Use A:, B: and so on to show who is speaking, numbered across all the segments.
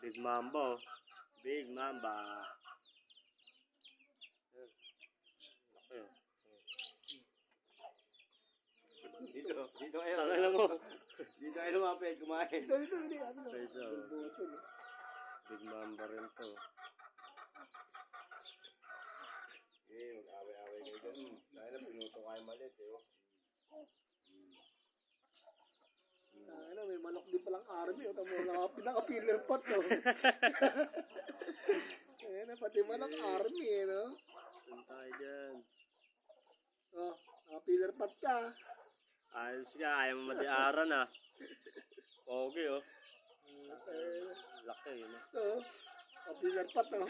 A: Big Mamba. Oh. Big Mamba. Ayun.
B: Dito kayo.
A: Tangin mo.
B: Dito kayo lumapit, kumain.
C: Dito, hindi. Ano?
A: Peso.
C: Butol.
A: Big Mamba rin to.
B: Eh, mag-away-away kayo dyan. Dahil na pinuto kayo malit eh.
C: Ano, may manok din palang army. O, tamo, pinaka-pillar pot, no? Ayan na, pati manok army, eh, no?
A: Saan tayo dyan?
C: Oh, naka-pillar pot ka.
A: Ayos ka. Ayaw mo madiaran ah. Pogi oh. Laki yun ah.
C: Ito, naka-pillar pot, no?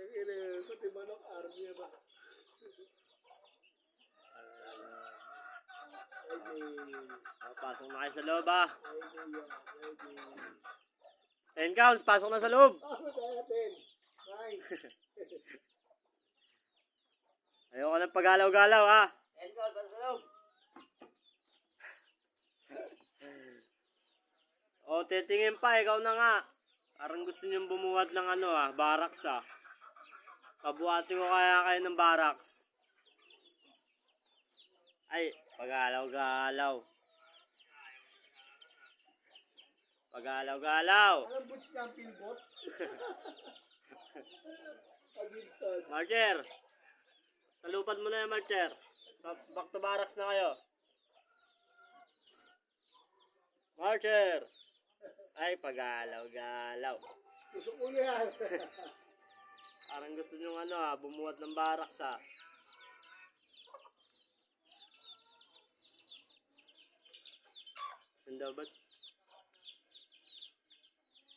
C: Ayan, pati manok army, ba?
A: Pasok na kayo sa loob ah. 10 counts. Pasok na sa loob. Ayoko ng pagalaw-galaw ah. 10 counts. Pasok sa loob. O, titingin pa. Ikaw na nga. Parang gusto niyong bumuhat ng ano ah. Barracks ah. Pabuhatin ko kaya kayo ng barracks. Ay, pagalaw-galaw. Pagalaw-galaw.
C: Anong boots niya ang pinbot? Pag-Gibson.
A: Marcher. Talupad mo na yan, Marcher. Back to barracks na kayo. Marcher. Ay, pagalaw-galaw.
C: Gusto ko yan.
A: Parang gusto nyo ano ah, bumuhat ng barracks ah. Saan daw ba't?